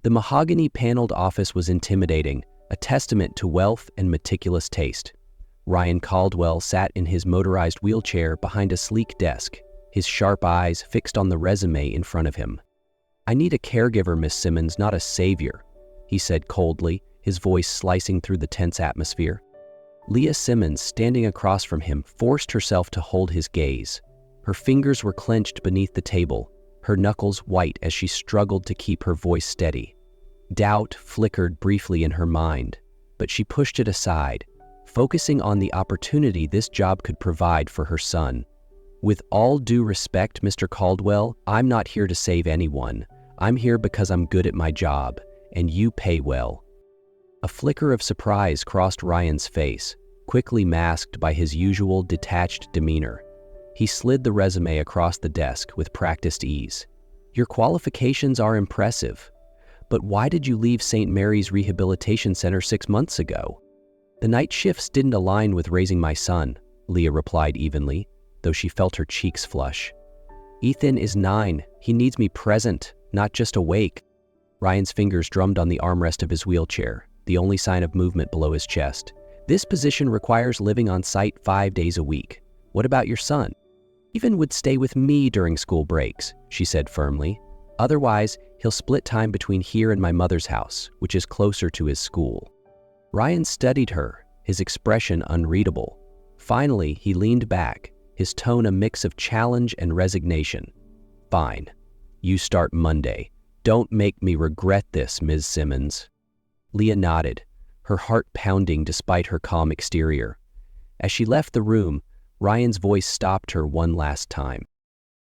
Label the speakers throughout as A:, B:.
A: The mahogany-paneled office was intimidating, a testament to wealth and meticulous taste. Ryan Caldwell sat in his motorized wheelchair behind a sleek desk, his sharp eyes fixed on the resume in front of him. "I need a caregiver, Miss Simmons, not a savior," he said coldly, his voice slicing through the tense atmosphere. Leah Simmons, standing across from him, forced herself to hold his gaze. Her fingers were clenched beneath the table, her knuckles white as she struggled to keep her voice steady. Doubt flickered briefly in her mind, but she pushed it aside, focusing on the opportunity this job could provide for her son. "With all due respect, Mr. Caldwell, I'm not here to save anyone. I'm here because I'm good at my job, and you pay well." A flicker of surprise crossed Ryan's face, quickly masked by his usual detached demeanor. He slid the resume across the desk with practiced ease. "Your qualifications are impressive, but why did you leave St. Mary's Rehabilitation Center 6 months ago?" "The night shifts didn't align with raising my son," Leah replied evenly, though she felt her cheeks flush. "Ethan is 9. He needs me present, not just awake." Ryan's fingers drummed on the armrest of his wheelchair, the only sign of movement below his chest. "This position requires living on site 5 days a week. What about your son?" "Ethan would stay with me during school breaks," she said firmly. "Otherwise, he'll split time between here and my mother's house, which is closer to his school." Ryan studied her, his expression unreadable. Finally, he leaned back, his tone a mix of challenge and resignation. "Fine. You start Monday. Don't make me regret this, Ms. Simmons." Leah nodded, her heart pounding despite her calm exterior. As she left the room, Ryan's voice stopped her one last time.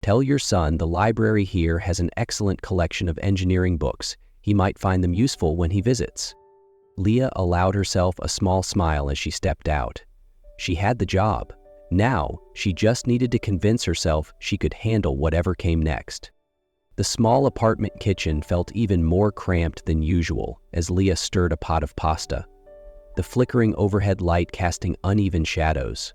A: "Tell your son the library here has an excellent collection of engineering books. He might find them useful when he visits." Leah allowed herself a small smile as she stepped out. She had the job. Now, she just needed to convince herself she could handle whatever came next. The small apartment kitchen felt even more cramped than usual as Leah stirred a pot of pasta, the flickering overhead light casting uneven shadows.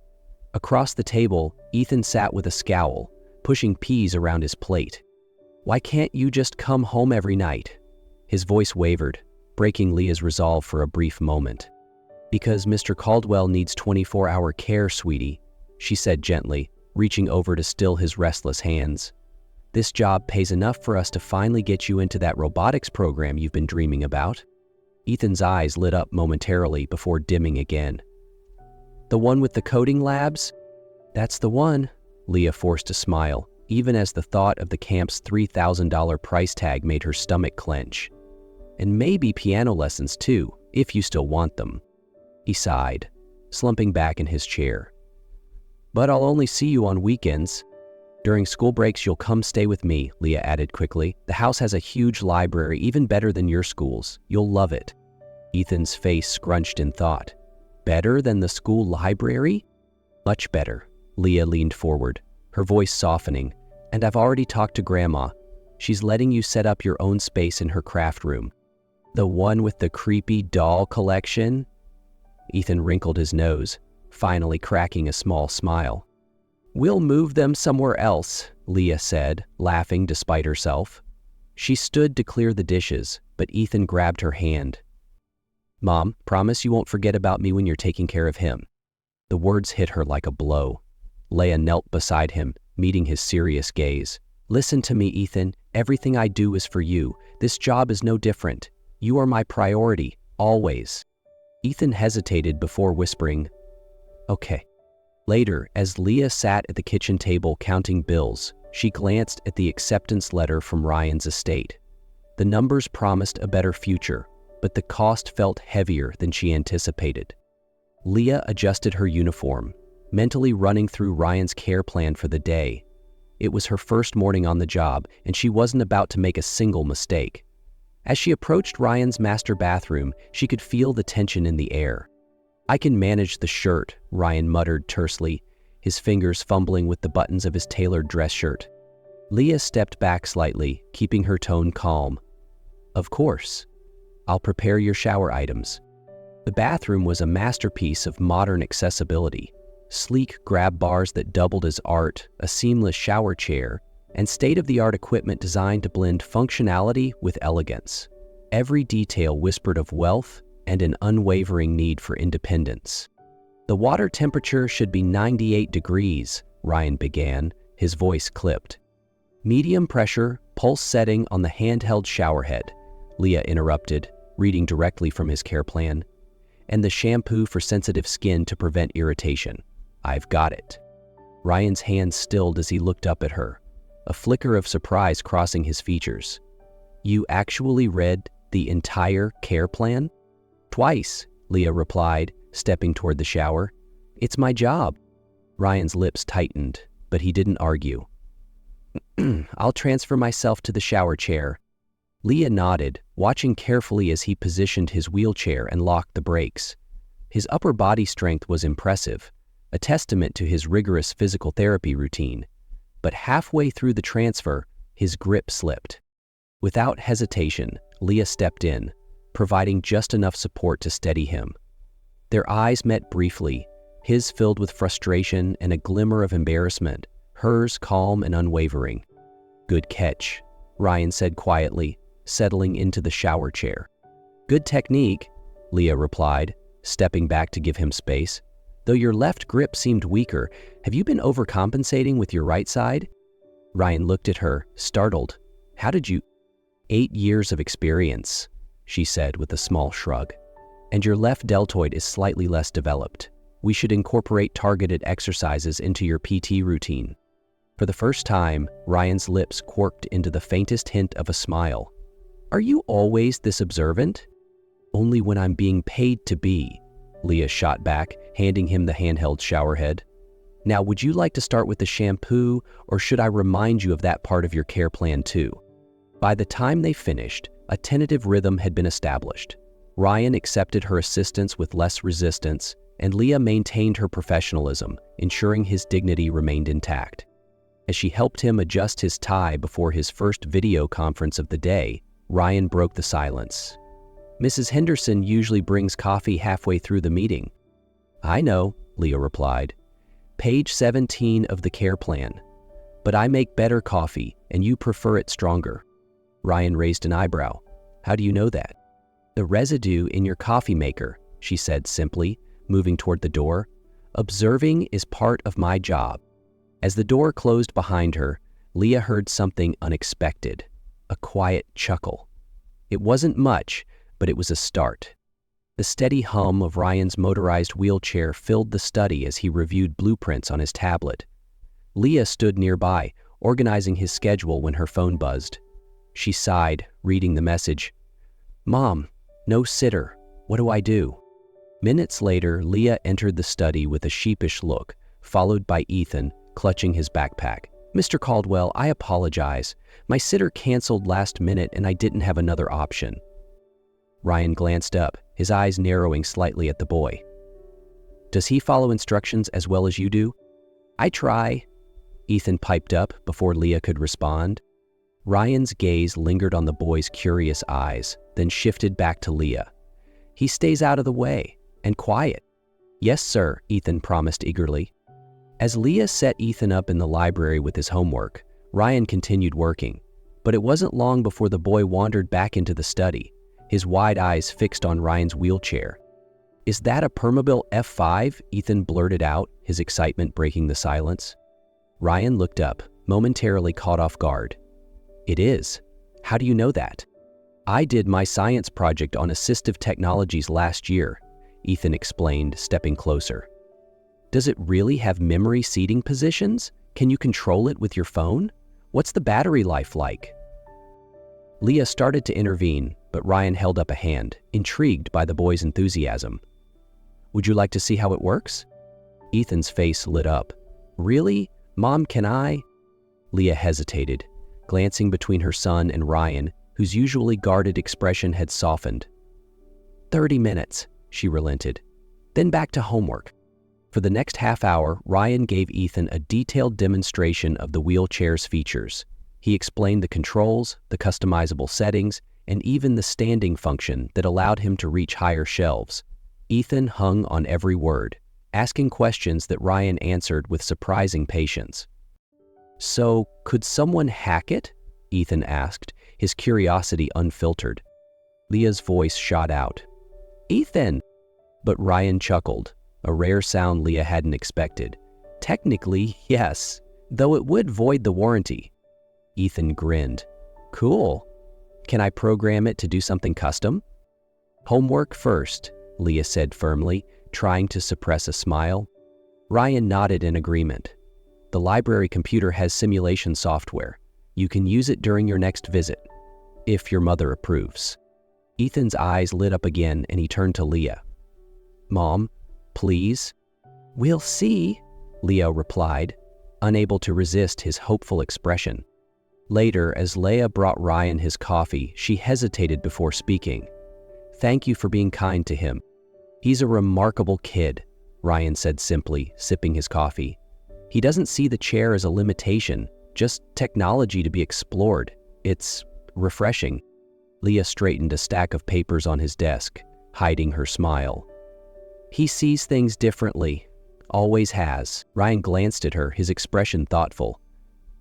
A: Across the table, Ethan sat with a scowl, pushing peas around his plate. "Why can't you just come home every night?" His voice wavered, breaking Leah's resolve for a brief moment. "Because Mr. Caldwell needs 24-hour care, sweetie," she said gently, reaching over to still his restless hands. "This job pays enough for us to finally get you into that robotics program you've been dreaming about." Ethan's eyes lit up momentarily before dimming again. "The one with the coding labs?" "That's the one." Leah forced a smile, even as the thought of the camp's $3,000 price tag made her stomach clench. "And maybe piano lessons too, if you still want them." He sighed, slumping back in his chair. "But I'll only see you on weekends." "During school breaks, you'll come stay with me," Leah added quickly. "The house has a huge library, even better than your school's. You'll love it." Ethan's face scrunched in thought. "Better than the school library?" "Much better." Leah leaned forward, her voice softening. "And I've already talked to Grandma. She's letting you set up your own space in her craft room." "The one with the creepy doll collection?" Ethan wrinkled his nose, finally cracking a small smile. "We'll move them somewhere else," Leah said, laughing despite herself. She stood to clear the dishes, but Ethan grabbed her hand. "Mom, promise you won't forget about me when you're taking care of him." The words hit her like a blow. Leah knelt beside him, meeting his serious gaze. "Listen to me, Ethan. Everything I do is for you. This job is no different. You are my priority, always." Ethan hesitated before whispering, "Okay." Later, as Leah sat at the kitchen table counting bills, she glanced at the acceptance letter from Ryan's estate. The numbers promised a better future, but the cost felt heavier than she anticipated. Leah adjusted her uniform, mentally running through Ryan's care plan for the day. It was her first morning on the job, and she wasn't about to make a single mistake. As she approached Ryan's master bathroom, she could feel the tension in the air. "I can manage the shirt," Ryan muttered tersely, his fingers fumbling with the buttons of his tailored dress shirt. Leah stepped back slightly, keeping her tone calm. "Of course. I'll prepare your shower items." The bathroom was a masterpiece of modern accessibility. Sleek grab bars that doubled as art, a seamless shower chair, and state-of-the-art equipment designed to blend functionality with elegance. Every detail whispered of wealth and an unwavering need for independence. "The water temperature should be 98 degrees, Ryan began, his voice clipped. "Medium pressure, pulse setting on the handheld showerhead," Leah interrupted, reading directly from his care plan. "And the shampoo for sensitive skin to prevent irritation. I've got it." Ryan's hands stilled as he looked up at her, a flicker of surprise crossing his features. "You actually read the entire care plan?" "Twice," Leah replied, stepping toward the shower. "It's my job." Ryan's lips tightened, but he didn't argue. "I'll transfer myself to the shower chair." Leah nodded, watching carefully as he positioned his wheelchair and locked the brakes. His upper body strength was impressive, a testament to his rigorous physical therapy routine. But halfway through the transfer, his grip slipped. Without hesitation, Leah stepped in, providing just enough support to steady him. Their eyes met briefly, his filled with frustration and a glimmer of embarrassment, hers calm and unwavering. "Good catch," Ryan said quietly, settling into the shower chair. "Good technique," Leah replied, stepping back to give him space. "Though your left grip seemed weaker, have you been overcompensating with your right side?" Ryan looked at her, startled. "How did you—" "8 years of experience," she said with a small shrug. "And your left deltoid is slightly less developed. We should incorporate targeted exercises into your PT routine." For the first time, Ryan's lips quirked into the faintest hint of a smile. "Are you always this observant?" "Only when I'm being paid to be," Leah shot back, handing him the handheld showerhead. "Now, would you like to start with the shampoo, or should I remind you of that part of your care plan too?" By the time they finished, a tentative rhythm had been established. Ryan accepted her assistance with less resistance, and Leah maintained her professionalism, ensuring his dignity remained intact. As she helped him adjust his tie before his first video conference of the day, Ryan broke the silence. "Mrs. Henderson usually brings coffee halfway through the meeting." "I know," Leah replied. "Page 17 of the care plan. But I make better coffee, and you prefer it stronger." Ryan raised an eyebrow. "How do you know that?" "The residue in your coffee maker," she said simply, moving toward the door. "Observing is part of my job." As the door closed behind her, Leah heard something unexpected, a quiet chuckle. It wasn't much, but it was a start. The steady hum of Ryan's motorized wheelchair filled the study as he reviewed blueprints on his tablet. Leah stood nearby, organizing his schedule when her phone buzzed. She sighed, reading the message. "Mom, no sitter. What do I do?" Minutes later, Leah entered the study with a sheepish look, followed by Ethan, clutching his backpack. "Mr. Caldwell, I apologize. My sitter canceled last minute and I didn't have another option." Ryan glanced up, his eyes narrowing slightly at the boy. "Does he follow instructions as well as you do?" "I try," Ethan piped up before Leah could respond. Ryan's gaze lingered on the boy's curious eyes, then shifted back to Leah. "He stays out of the way, and quiet." "Yes, sir," Ethan promised eagerly. As Leah set Ethan up in the library with his homework, Ryan continued working. But it wasn't long before the boy wandered back into the study, his wide eyes fixed on Ryan's wheelchair. "Is that a Permobil F5?" Ethan blurted out, his excitement breaking the silence. Ryan looked up, momentarily caught off guard. "It is. How do you know that?" "I did my science project on assistive technologies last year," Ethan explained, stepping closer. "Does it really have memory seating positions? Can you control it with your phone? What's the battery life like?" Leah started to intervene, but Ryan held up a hand, intrigued by the boy's enthusiasm. "Would you like to see how it works?" Ethan's face lit up. "Really? Mom, can I?" Leah hesitated, glancing between her son and Ryan, whose usually guarded expression had softened. 30 minutes, she relented. "Then back to homework." For the next half hour, Ryan gave Ethan a detailed demonstration of the wheelchair's features. He explained the controls, the customizable settings, and even the standing function that allowed him to reach higher shelves. Ethan hung on every word, asking questions that Ryan answered with surprising patience. "So, could someone hack it?" Ethan asked, his curiosity unfiltered. Leah's voice shot out. "Ethan!" But Ryan chuckled, a rare sound Leah hadn't expected. "Technically, yes, though it would void the warranty." Ethan grinned. "Cool. Can I program it to do something custom?" "Homework first," Leah said firmly, trying to suppress a smile. Ryan nodded in agreement. "The library computer has simulation software. You can use it during your next visit, if your mother approves." Ethan's eyes lit up again and he turned to Leah. "Mom, please?" "We'll see," Leah replied, unable to resist his hopeful expression. Later, as Leah brought Ryan his coffee, she hesitated before speaking. "Thank you for being kind to him. He's a remarkable kid," Ryan said simply, sipping his coffee. "He doesn't see the chair as a limitation, just technology to be explored. It's refreshing." Leah straightened a stack of papers on his desk, hiding her smile. "He sees things differently. Always has." Ryan glanced at her, his expression thoughtful.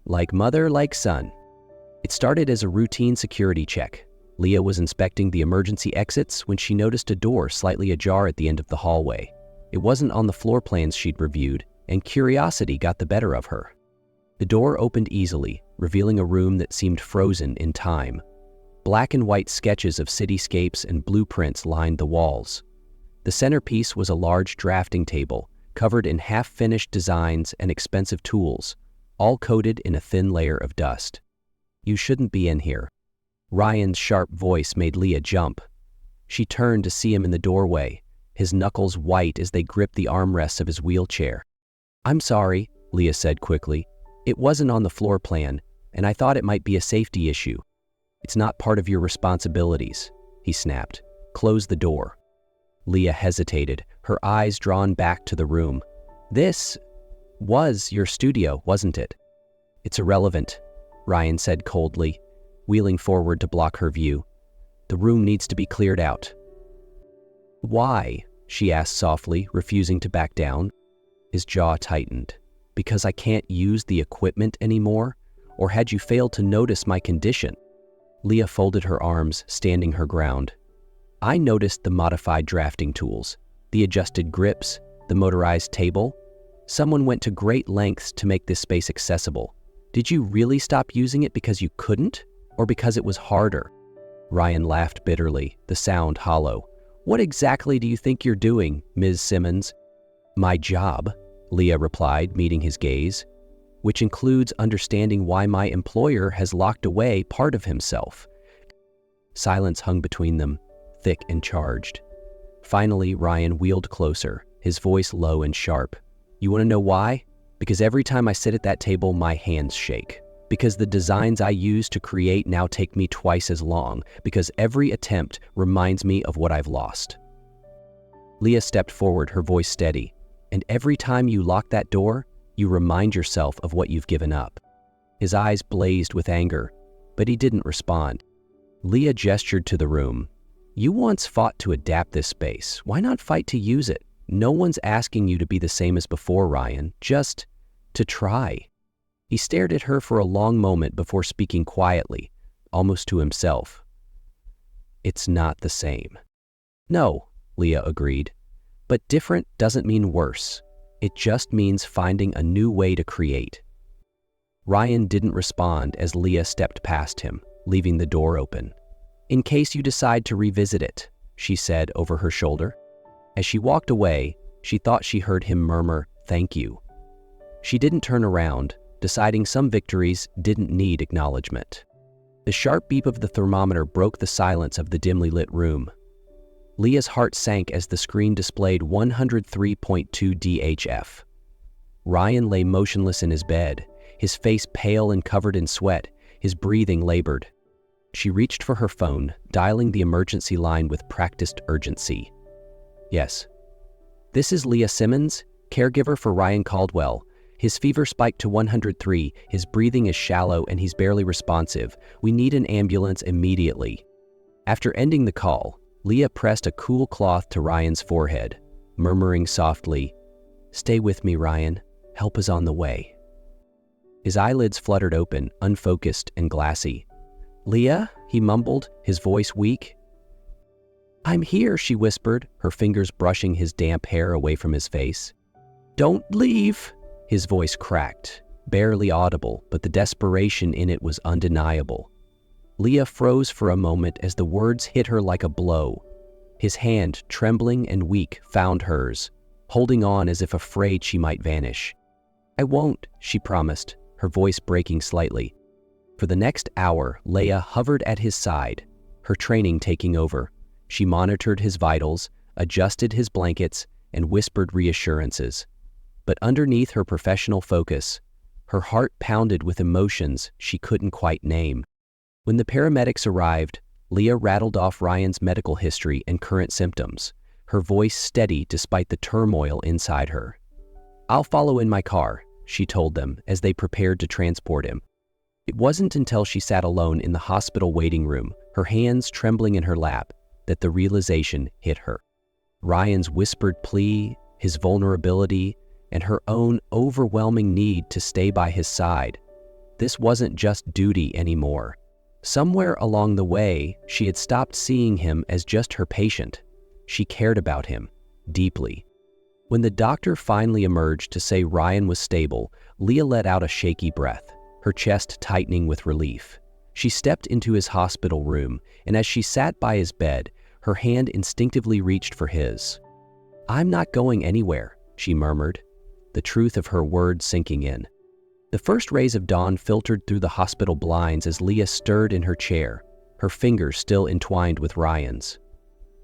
A: "Like mother, like son." It started as a routine security check. Leah was inspecting the emergency exits when she noticed a door slightly ajar at the end of the hallway. It wasn't on the floor plans she'd reviewed, and curiosity got the better of her. The door opened easily, revealing a room that seemed frozen in time. Black and white sketches of cityscapes and blueprints lined the walls. The centerpiece was a large drafting table, covered in half-finished designs and expensive tools, all coated in a thin layer of dust. "You shouldn't be in here." Ryan's sharp voice made Leah jump. She turned to see him in the doorway, his knuckles white as they gripped the armrests of his wheelchair. "I'm sorry," Leah said quickly. "It wasn't on the floor plan, and I thought it might be a safety issue." "It's not part of your responsibilities," he snapped. "Close the door." Leah hesitated, her eyes drawn back to the room. "This was your studio, wasn't it?" "It's irrelevant," Ryan said coldly, wheeling forward to block her view. "The room needs to be cleared out." "Why?" she asked softly, refusing to back down. His jaw tightened. "Because I can't use the equipment anymore? Or had you failed to notice my condition?" Leah folded her arms, standing her ground. "I noticed the modified drafting tools, the adjusted grips, the motorized table. Someone went to great lengths to make this space accessible. Did you really stop using it because you couldn't? Or because it was harder?" Ryan laughed bitterly, the sound hollow. "What exactly do you think you're doing, Ms. Simmons?" "My job," Leah replied, meeting his gaze, "which includes understanding why my employer has locked away part of himself." Silence hung between them, thick and charged. Finally, Ryan wheeled closer, his voice low and sharp. "You want to know why? Because every time I sit at that table, my hands shake. Because the designs I use to create now take me twice as long. Because every attempt reminds me of what I've lost." Leah stepped forward, her voice steady. "And every time you lock that door, you remind yourself of what you've given up." His eyes blazed with anger, but he didn't respond. Leah gestured to the room. "You once fought to adapt this space. Why not fight to use it? No one's asking you to be the same as before, Ryan. Just to try." He stared at her for a long moment before speaking quietly, almost to himself. "It's not the same." "No," Leah agreed. "But different doesn't mean worse. It just means finding a new way to create." Ryan didn't respond as Leah stepped past him, leaving the door open. "In case you decide to revisit it," she said over her shoulder. As she walked away, she thought she heard him murmur, "Thank you." She didn't turn around, deciding some victories didn't need acknowledgement. The sharp beep of the thermometer broke the silence of the dimly lit room. Leah's heart sank as the screen displayed 103.2 DHF. Ryan lay motionless in his bed, his face pale and covered in sweat, his breathing labored. She reached for her phone, dialing the emergency line with practiced urgency. "Yes." "This is Leah Simmons, caregiver for Ryan Caldwell. His fever spiked to 103, his breathing is shallow, and he's barely responsive. We need an ambulance immediately." After ending the call, Leah pressed a cool cloth to Ryan's forehead, murmuring softly, "Stay with me, Ryan. Help is on the way." His eyelids fluttered open, unfocused and glassy. "Leah?" he mumbled, his voice weak. "I'm here," she whispered, her fingers brushing his damp hair away from his face. "Don't leave." His voice cracked, barely audible, but the desperation in it was undeniable. Leah froze for a moment as the words hit her like a blow. His hand, trembling and weak, found hers, holding on as if afraid she might vanish. "I won't," she promised, her voice breaking slightly. For the next hour, Leah hovered at his side, her training taking over. She monitored his vitals, adjusted his blankets, and whispered reassurances. But underneath her professional focus, her heart pounded with emotions she couldn't quite name. When the paramedics arrived, Leah rattled off Ryan's medical history and current symptoms, her voice steady despite the turmoil inside her. "I'll follow in my car," she told them as they prepared to transport him. It wasn't until she sat alone in the hospital waiting room, her hands trembling in her lap, that the realization hit her. Ryan's whispered plea, his vulnerability, and her own overwhelming need to stay by his side. This wasn't just duty anymore. Somewhere along the way, she had stopped seeing him as just her patient. She cared about him, deeply. When the doctor finally emerged to say Ryan was stable, Leah let out a shaky breath, her chest tightening with relief. She stepped into his hospital room, and as she sat by his bed, her hand instinctively reached for his. "I'm not going anywhere," she murmured, the truth of her words sinking in. The first rays of dawn filtered through the hospital blinds as Leah stirred in her chair, her fingers still entwined with Ryan's.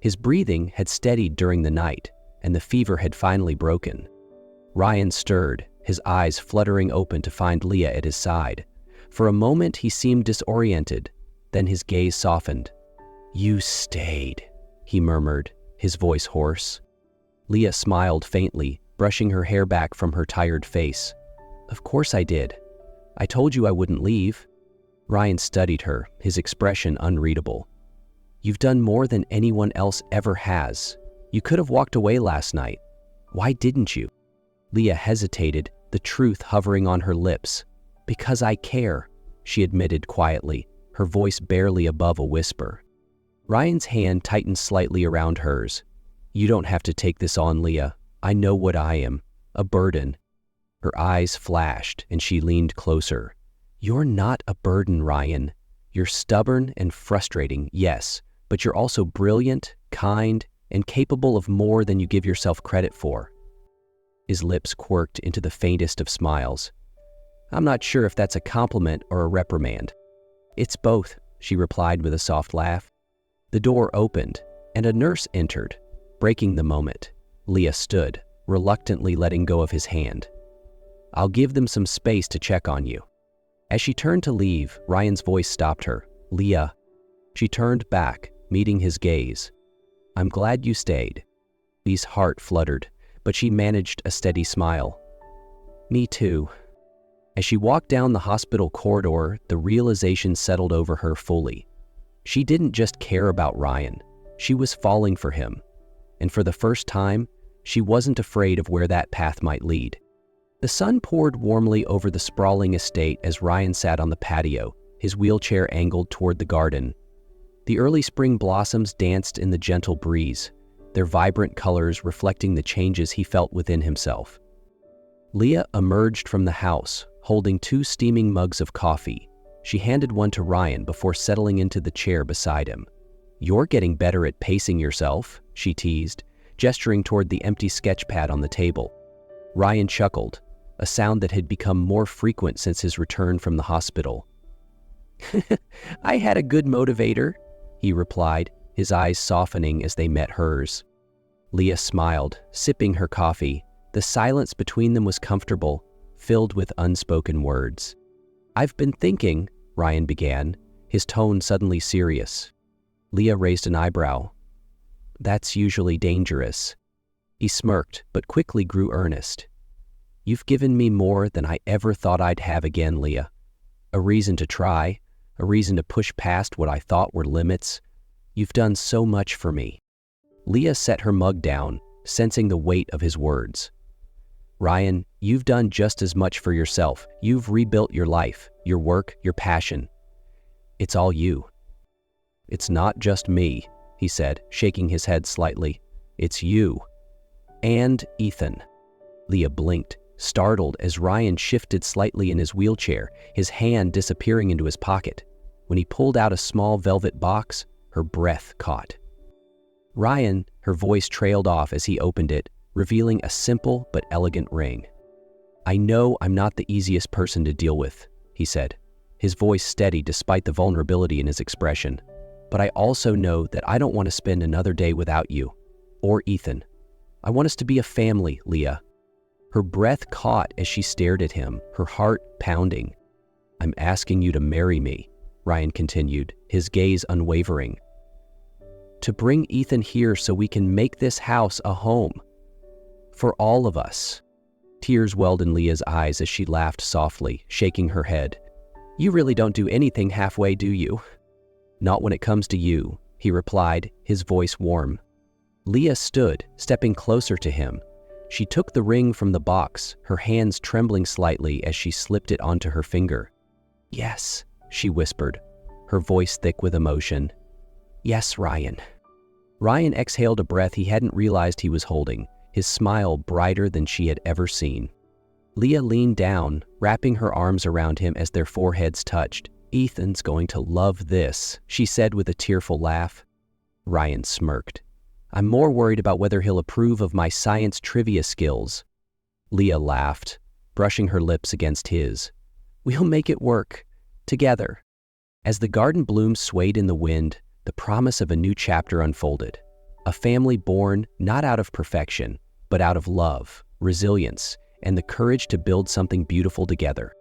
A: His breathing had steadied during the night, and the fever had finally broken. Ryan stirred, his eyes fluttering open to find Leah at his side. For a moment he seemed disoriented, then his gaze softened. "You stayed," he murmured, his voice hoarse. Leah smiled faintly, brushing her hair back from her tired face. "Of course I did. I told you I wouldn't leave." Ryan studied her, his expression unreadable. "You've done more than anyone else ever has. You could have walked away last night. Why didn't you?" Leah hesitated, the truth hovering on her lips. "Because I care," she admitted quietly, her voice barely above a whisper. Ryan's hand tightened slightly around hers. "You don't have to take this on, Leah. I know what I am. A burden." Her eyes flashed, and she leaned closer. "You're not a burden, Ryan. You're stubborn and frustrating, yes, but you're also brilliant, kind, and capable of more than you give yourself credit for." His lips quirked into the faintest of smiles. "I'm not sure if that's a compliment or a reprimand." "It's both," she replied with a soft laugh. The door opened, and a nurse entered, breaking the moment. Leah stood, reluctantly letting go of his hand. "I'll give them some space to check on you." As she turned to leave, Ryan's voice stopped her. "Leah." She turned back, meeting his gaze. "I'm glad you stayed." Leah's heart fluttered, but she managed a steady smile. "Me too." As she walked down the hospital corridor, the realization settled over her fully. She didn't just care about Ryan. She was falling for him. And for the first time, she wasn't afraid of where that path might lead. The sun poured warmly over the sprawling estate as Ryan sat on the patio, his wheelchair angled toward the garden. The early spring blossoms danced in the gentle breeze, their vibrant colors reflecting the changes he felt within himself. Leah emerged from the house, holding 2 steaming mugs of coffee. She handed one to Ryan before settling into the chair beside him. "You're getting better at pacing yourself," she teased, gesturing toward the empty sketch pad on the table. Ryan chuckled, a sound that had become more frequent since his return from the hospital. "I had a good motivator," he replied, his eyes softening as they met hers. Leah smiled, sipping her coffee. The silence between them was comfortable, filled with unspoken words. "I've been thinking," Ryan began, his tone suddenly serious. Leah raised an eyebrow. "That's usually dangerous." He smirked, but quickly grew earnest. "You've given me more than I ever thought I'd have again, Leah. A reason to try, a reason to push past what I thought were limits. You've done so much for me." Leah set her mug down, sensing the weight of his words. "Ryan, you've done just as much for yourself. You've rebuilt your life, your work, your passion. It's all you." "It's not just me," he said, shaking his head slightly. "It's you." "And Ethan." Leah blinked, startled as Ryan shifted slightly in his wheelchair, his hand disappearing into his pocket. When he pulled out a small velvet box, her breath caught. "Ryan," her voice trailed off as he opened it, revealing a simple but elegant ring. "I know I'm not the easiest person to deal with," he said, his voice steady despite the vulnerability in his expression. "But I also know that I don't want to spend another day without you, or Ethan. I want us to be a family, Leah." Her breath caught as she stared at him, her heart pounding. "I'm asking you to marry me," Ryan continued, his gaze unwavering. "To bring Ethan here so we can make this house a home. For all of us." Tears welled in Leah's eyes as she laughed softly, shaking her head. "You really don't do anything halfway, do you?" "Not when it comes to you," he replied, his voice warm. Leah stood, stepping closer to him. She took the ring from the box, her hands trembling slightly as she slipped it onto her finger. "Yes," she whispered, her voice thick with emotion. "Yes, Ryan." Ryan exhaled a breath he hadn't realized he was holding, his smile brighter than she had ever seen. Leah leaned down, wrapping her arms around him as their foreheads touched. "Ethan's going to love this," she said with a tearful laugh. Ryan smirked. "I'm more worried about whether he'll approve of my science trivia skills." Leah laughed, brushing her lips against his. "We'll make it work. Together." As the garden blooms swayed in the wind, the promise of a new chapter unfolded. A family born not out of perfection, but out of love, resilience, and the courage to build something beautiful together.